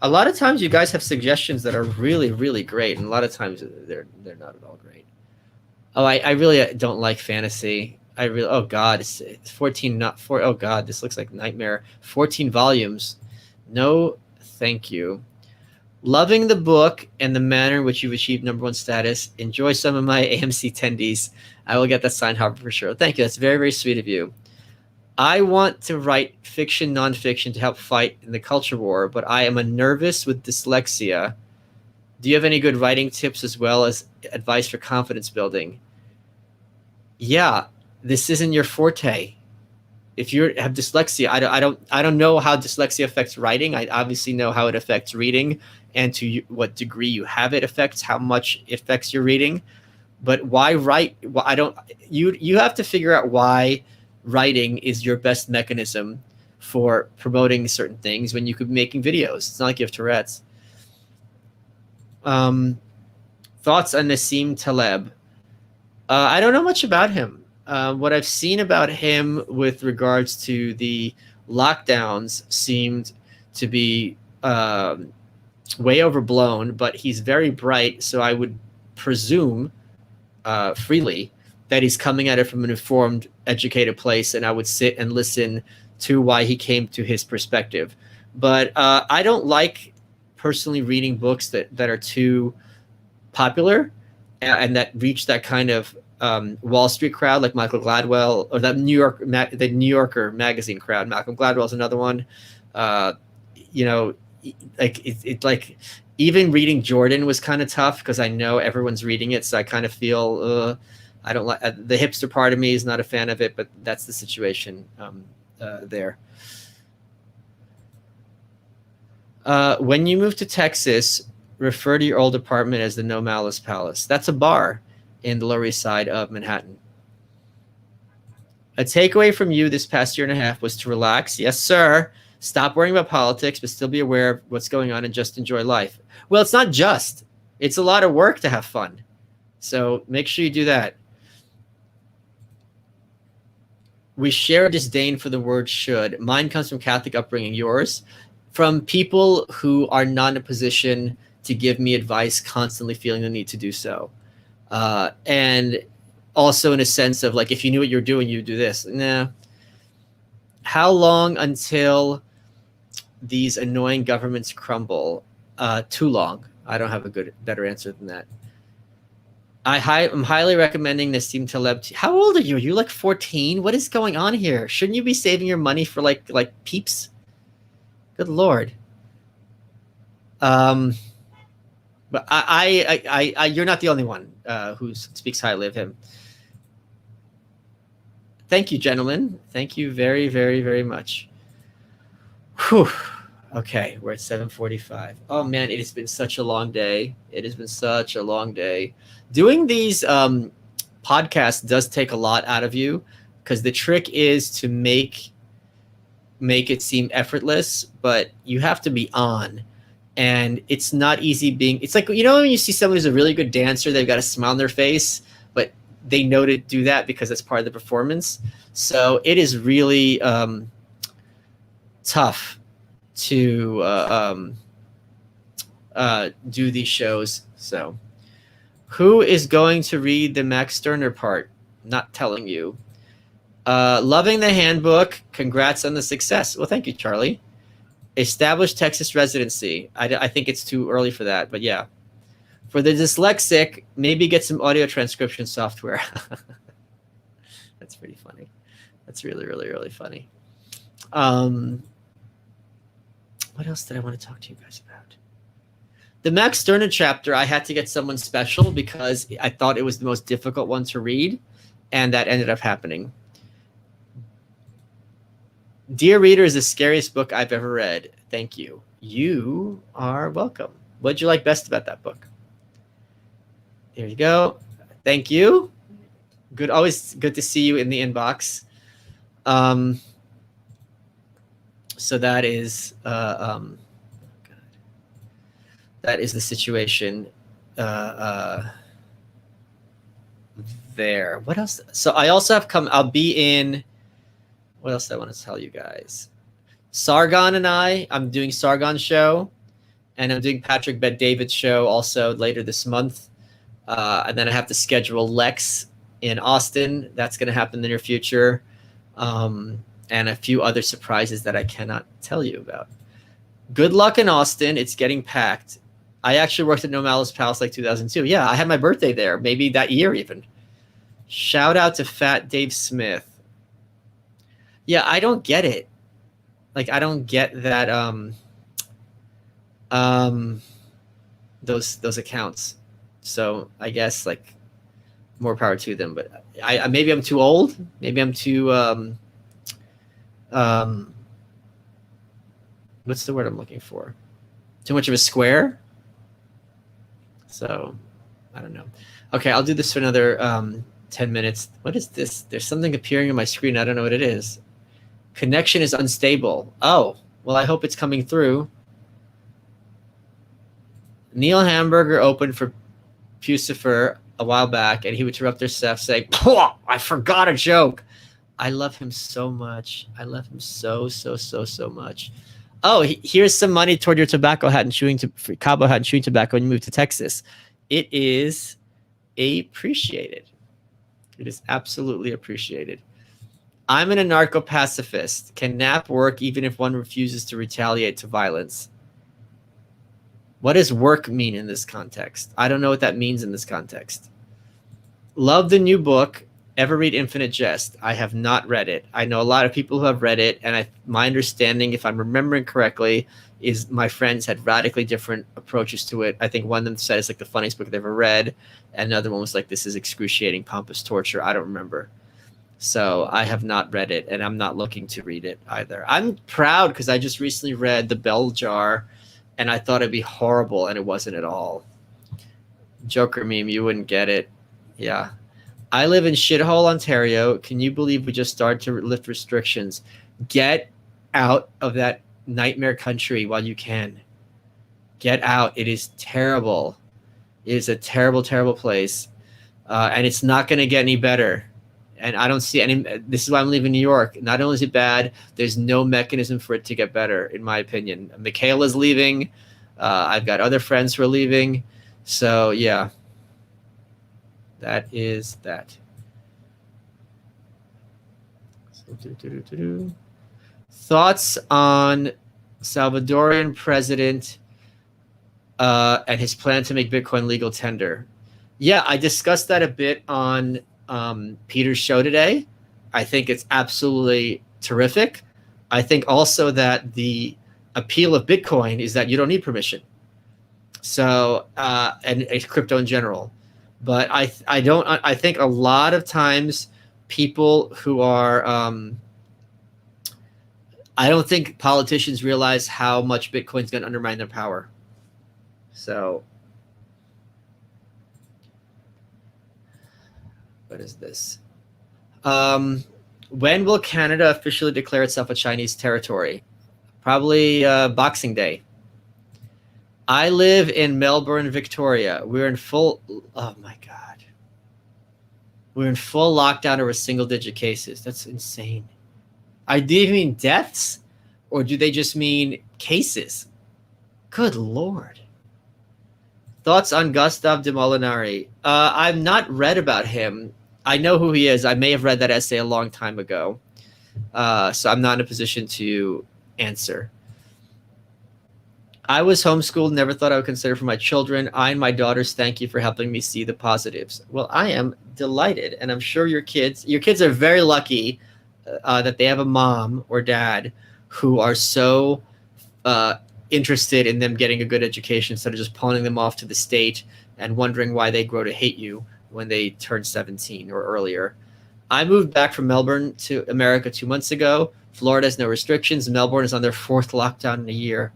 A lot of times you guys have suggestions that are really, really great, and a lot of times they're not at all great. Oh, I really don't like fantasy. Oh God, it's 14, not 4. Oh God, this looks like nightmare. 14 volumes. No, thank you. Loving the book and the manner in which you've achieved #1 status. Enjoy some of my AMC attendees. I will get that signed, Harper, for sure. Thank you. That's very, very sweet of you. I want to write fiction, nonfiction to help fight in the culture war, but I am nervous with dyslexia. Do you have any good writing tips as well as advice for confidence building? Yeah, this isn't your forte. If you have dyslexia, I don't know how dyslexia affects writing. I obviously know how it affects reading, and to what degree you have it affects how much it affects your reading. But why write? Well, you have to figure out why writing is your best mechanism for promoting certain things when you could be making videos. It's not like you have Tourette's. Thoughts on Nassim Taleb? I don't know much about him. What I've seen about him with regards to the lockdowns seemed to be way overblown, but he's very bright, so I would presume freely that he's coming at it from an informed, educated place, and I would sit and listen to why he came to his perspective. But I don't like personally reading books that are too popular and that reach that kind of Wall Street crowd, like Michael Gladwell, or that the New Yorker magazine crowd. Malcolm Gladwell is another one. You know, like like even reading Jordan was kind of tough because I know everyone's reading it, so I kind of feel I don't like the hipster part of me is not a fan of it, but that's the situation there. When you move to Texas, refer to your old apartment as the No Malice Palace. That's a bar in the Lower East Side of Manhattan. A takeaway from you this past year and a half was to relax. Yes, sir. Stop worrying about politics, but still be aware of what's going on and just enjoy life. Well, it's not just. It's a lot of work to have fun. So make sure you do that. We share a disdain for the word should. Mine comes from Catholic upbringing. Yours? From people who are not in a position to give me advice, constantly feeling the need to do so. And also in a sense of like, if you knew what you're doing, you'd do this. Nah. How long until these annoying governments crumble? Too long. I don't have a better answer than that. I'm highly recommending Nassim Taleb. How old are you? Are you like 14? What is going on here? Shouldn't you be saving your money for like peeps? Good Lord. But you're not the only one who speaks highly of him. Thank you, gentlemen. Thank you very, very, very much. Whew. Okay, we're at 7:45. Oh man, it has been such a long day. It has been such a long day. Doing these podcasts does take a lot out of you because the trick is to make it seem effortless, but you have to be on. And it's not easy being, it's like, you know, when you see someone who's a really good dancer, they've got a smile on their face, but they know to do that because that's part of the performance. So it is really tough to do these shows. So who is going to read the Max Stirner part? Not telling you. Loving the handbook. Congrats on the success. Well, thank you, Charlie. Established Texas residency. I think it's too early for that, but yeah. For the dyslexic, maybe get some audio transcription software. That's pretty funny. That's really, really, really funny. What else did I want to talk to you guys about? The Max Stirner chapter, I had to get someone special because I thought it was the most difficult one to read, and that ended up happening. Dear Reader is the scariest book I've ever read. Thank you. You are welcome. What did you like best about that book? There you go. Thank you. Good. Always good to see you in the inbox. So that is that is the situation there. What else? So I also have I'll be in. What else do I want to tell you guys? Sargon and I'm doing Sargon's show, and I'm doing Patrick Bet-David's show also later this month. And then I have to schedule Lex in Austin. That's going to happen in the near future. And a few other surprises that I cannot tell you about. Good luck in Austin. It's getting packed. I actually worked at No Malice Palace like 2002. Yeah, I had my birthday there, maybe that year even. Shout out to Fat Dave Smith. Yeah, I don't get it. Like, I don't get that those accounts. So I guess like more power to them. But I maybe I'm too old. Maybe I'm too what's the word I'm looking for? Too much of a square. So I don't know. Okay, I'll do this for another 10 minutes. What is this? There's something appearing on my screen. I don't know what it is. Connection is unstable. Oh, well, I hope it's coming through. Neil Hamburger opened for Pucifer a while back, and he would interrupt their stuff saying, I forgot a joke. I love him so much. I love him so much. Oh, here's some money toward your tobacco hat and Cabo hat and chewing tobacco when you move to Texas. It is appreciated. It is absolutely appreciated. I'm an anarcho-pacifist. Can nap work even if one refuses to retaliate to violence? What does work mean in this context? I don't know what that means in this context. Love the new book. Ever read Infinite Jest? I have not read it. I know a lot of people who have read it, and my understanding, if I'm remembering correctly, is my friends had radically different approaches to it. I think one of them said it's like the funniest book they've ever read, and another one was like, this is excruciating, pompous torture. I don't remember. So I have not read it, and I'm not looking to read it either. I'm proud because I just recently read The Bell Jar, and I thought it'd be horrible, and it wasn't at all. Joker meme, you wouldn't get it. Yeah. I live in shithole Ontario. Can you believe we just started to lift restrictions? Get out of that nightmare country while you can. Get out. It is terrible. It is a terrible, terrible place. And it's not going to get any better. And I don't see any. This is why I'm leaving New York. Not only is it bad, there's no mechanism for it to get better, in my opinion. Michaela's leaving. I've got other friends who are leaving. So, yeah. That is that. Thoughts on Salvadorian president and his plan to make Bitcoin legal tender? Yeah, I discussed that a bit on Peter's show today. I think it's absolutely terrific. I think also that the appeal of Bitcoin is that you don't need permission. So, and crypto in general. But I think a lot of times people who are, I don't think politicians realize how much Bitcoin's going to undermine their power. So, what is this? When will Canada officially declare itself a Chinese territory? Probably Boxing Day. I live in Melbourne, Victoria. We're in full, oh my God. We're in full lockdown over single-digit cases. That's insane. Do you mean deaths? Or do they just mean cases? Good Lord. Thoughts on Gustav de Molinari? I've not read about him. I know who he is. I may have read that essay a long time ago. So I'm not in a position to answer. I was homeschooled, never thought I would consider for my children. I and my daughters thank you for helping me see the positives. Well, I am delighted, and I'm sure your kids are very lucky that they have a mom or dad who are so interested in them getting a good education instead of just pawning them off to the state and wondering why they grow to hate you when they turn 17 or earlier. I moved back from Melbourne to America 2 months ago. Florida has no restrictions. Melbourne is on their 4th lockdown in a year.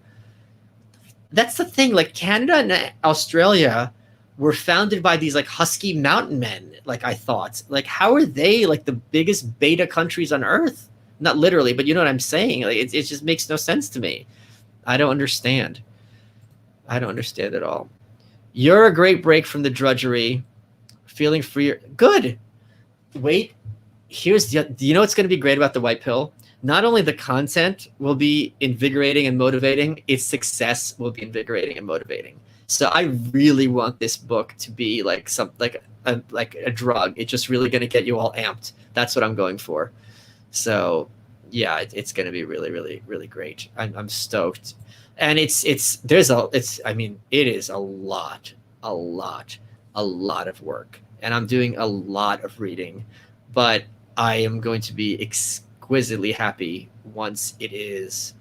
That's the thing. Like, Canada and Australia were founded by these like husky mountain men. Like, I thought, like, how are they like the biggest beta countries on earth? Not literally, but you know what I'm saying? Like, it just makes no sense to me. I don't understand. I don't understand at all. You're a great break from the drudgery. Feeling freer. Good. Wait, do you know what's going to be great about the white pill? Not only the content will be invigorating and motivating, its success will be invigorating and motivating. So I really want this book to be like a drug. It's just really going to get you all amped. That's what I'm going for. So yeah, it's going to be really, really, really great. I'm stoked. And it is a lot of work, and I'm doing a lot of reading, but I am going to be exquisitely happy once it is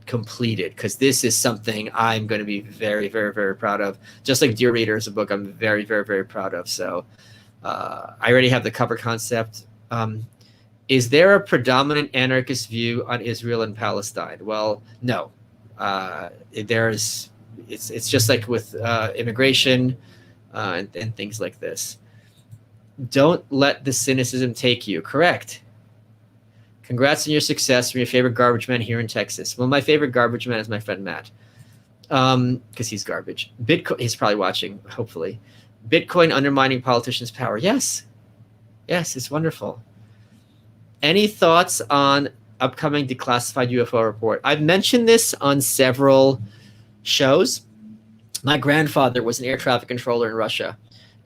completed, because this is something I'm going to be very, very, very proud of. Just like Dear Reader is a book I'm very, very, very proud of. So I already have the cover concept. Is there a predominant anarchist view on Israel and Palestine? Well, no. It's just like with immigration and things like this. Don't let the cynicism take you. Correct. Congrats on your success from your favorite garbage man here in Texas. Well, my favorite garbage man is my friend Matt, because he's garbage. Bitcoin. He's probably watching, hopefully. Bitcoin undermining politicians' power. Yes, it's wonderful. Any thoughts on upcoming declassified UFO report? I've mentioned this on several shows. My grandfather was an air traffic controller in Russia,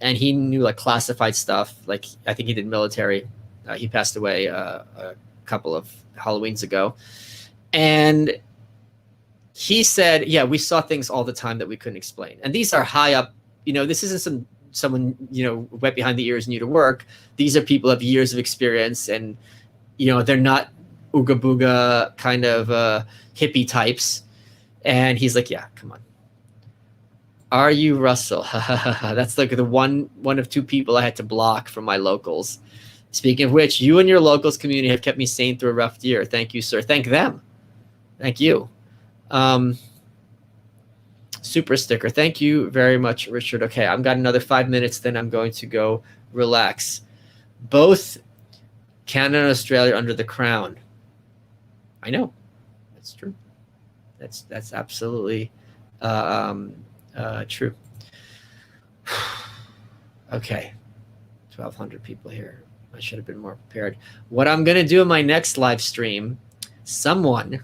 and he knew like classified stuff. Like, I think he did military. He passed away a couple of Halloweens ago. And he said, yeah, we saw things all the time that we couldn't explain. And these are high up, this isn't some someone, wet behind the ears new to work. These are people who have years of experience, and they're not ooga booga kind of hippie types. And he's like, yeah, come on. Are you Russell? That's like the one of two people I had to block from my locals. Speaking of which, you and your locals community have kept me sane through a rough year. Thank you, sir. Thank them. Thank you. Super sticker. Thank you very much, Richard. Okay, I've got another 5 minutes, then I'm going to go relax. Both Canada and Australia under the crown. I know. That's true. That's absolutely true. Okay. 1,200 people here. I should have been more prepared. What I'm going to do in my next live stream, someone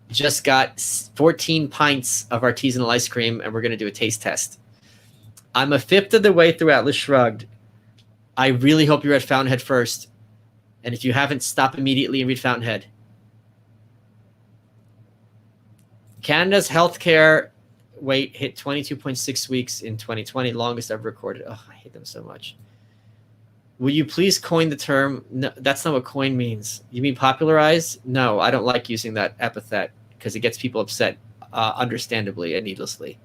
just got 14 pints of artisanal ice cream, and we're going to do a taste test. I'm a fifth of the way through Atlas Shrugged. I really hope you read Fountainhead first. And if you haven't, stop immediately and read Fountainhead. Canada's healthcare wait hit 22.6 weeks in 2020, longest ever recorded. Oh, I hate them so much. Will you please coin the term? No, that's not what coin means. You mean popularize? No, I don't like using that epithet because it gets people upset, understandably and needlessly.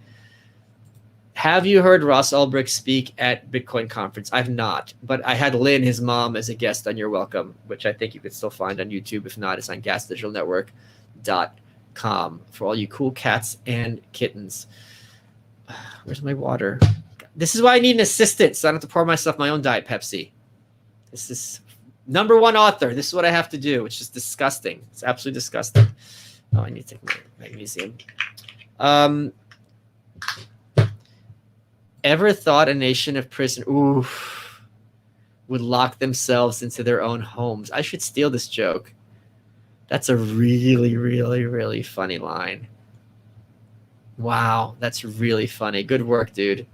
Have you heard Ross Ulbricht speak at Bitcoin conference? I've not, but I had Lynn, his mom, as a guest on You're Welcome, which I think you could still find on YouTube. If not, it's on gasdigitalnetwork.com for all you cool cats and kittens. Where's my water? This is why I need an assistant, so I don't have to pour myself my own Diet Pepsi. This is number one author. This is what I have to do. It's just disgusting. It's absolutely disgusting. Oh, I need to take my magnesium. Ever thought a nation of prisoners would lock themselves into their own homes? I should steal this joke. That's a really, really, really funny line. Wow, that's really funny. Good work, dude.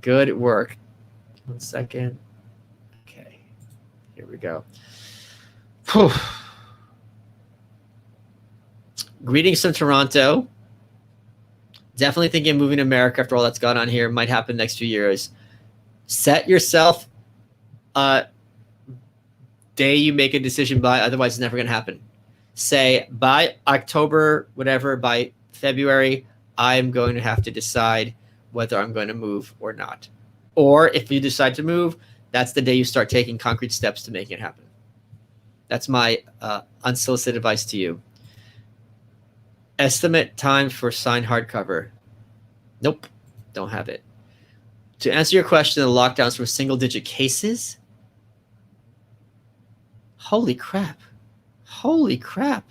Good work. 1 second. Okay, here we go. Whew. Greetings from Toronto. Definitely thinking of moving to America after all that's gone on here. Might happen next few years. Set yourself a day you make a decision by, otherwise it's never going to happen. Say by October, whatever, by February, I'm going to have to decide whether I'm going to move or not. Or if you decide to move, that's the day you start taking concrete steps to make it happen. That's my unsolicited advice to you. Estimate time for signed hardcover. Nope, don't have it. To answer your question, the lockdowns were single-digit cases? Holy crap. Holy crap.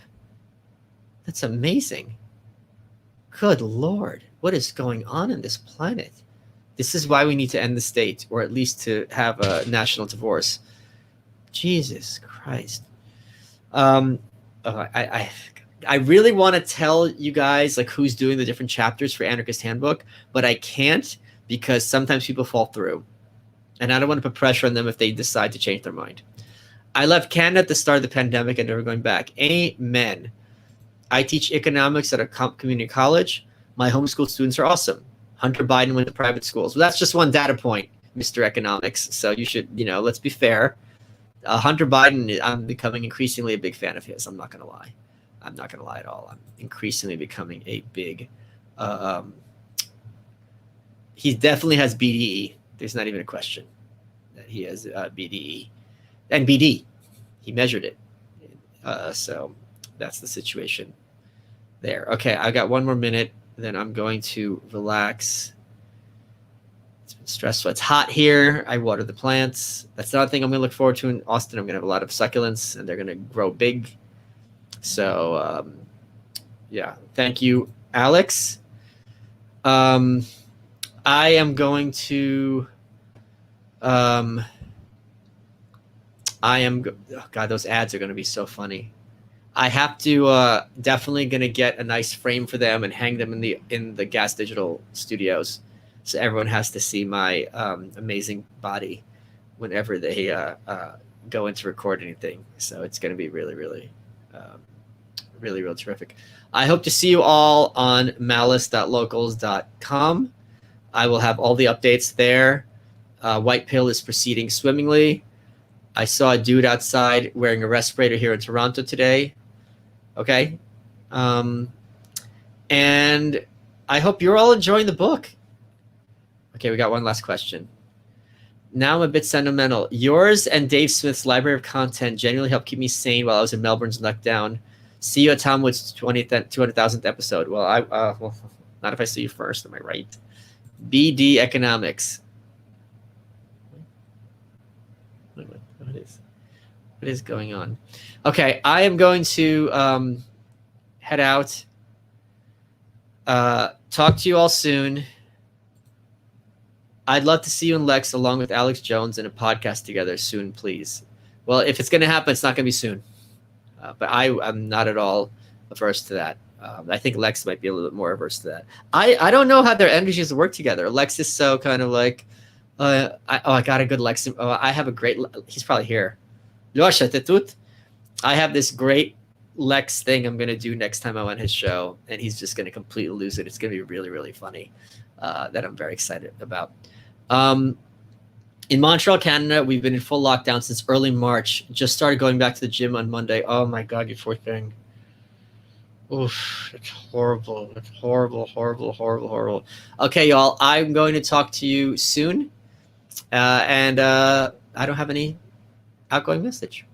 That's amazing. Good Lord. What is going on in this planet? This is why we need to end the state, or at least to have a national divorce. Jesus Christ. I really want to tell you guys like who's doing the different chapters for Anarchist Handbook, but I can't because sometimes people fall through. And I don't want to put pressure on them if they decide to change their mind. I left Canada at the start of the pandemic and never going back. Amen. I teach economics at a community college. My homeschool students are awesome. Hunter Biden went to private schools. Well, that's just one data point, Mr. Economics. So you should, let's be fair. Hunter Biden, I'm becoming increasingly a big fan of his. I'm not going to lie. I'm not going to lie at all. I'm increasingly becoming a big, he definitely has BDE. There's not even a question that he has BDE and BD. He measured it. So that's the situation there. Okay, I got 1 more minute. Then I'm going to relax. It's been stressful. It's hot here. I water the plants. That's another thing I'm going to look forward to in Austin. I'm going to have a lot of succulents, and they're going to grow big. So, yeah. Thank you, Alex. I am going to... oh, God, those ads are going to be so funny. I have to definitely going to get a nice frame for them and hang them in the Gas Digital studios, so everyone has to see my amazing body whenever they go in to record anything. So it's going to be really, really, really, really terrific. I hope to see you all on malice.locals.com. I will have all the updates there. White Pill is proceeding swimmingly. I saw a dude outside wearing a respirator here in Toronto today. Okay. And I hope you're all enjoying the book. Okay, we got one last question. Now I'm a bit sentimental. Yours and Dave Smith's library of content genuinely helped keep me sane while I was in Melbourne's lockdown. See you at Tom Wood's 200,000th episode. Well, well, not if I see you first. Am I right? BD Economics. What is going on? Okay, I am going to head out. Talk to you all soon. I'd love to see you and Lex along with Alex Jones in a podcast together soon, please. Well, if it's going to happen, it's not going to be soon. But I'm not at all averse to that. I think Lex might be a little bit more averse to that. I don't know how their energies work together. Lex is so kind of like, I got a good Lex. I have a great, he's probably here. I have this great Lex thing I'm going to do next time I'm on his show, and he's just going to completely lose it. It's going to be really, really funny that I'm very excited about. In Montreal, Canada, we've been in full lockdown since early March. Just started going back to the gym on Monday. Oh, my God, you poor thing. Oof, it's horrible. It's horrible, horrible, horrible, horrible. Okay, y'all, I'm going to talk to you soon. And I don't have any outgoing message.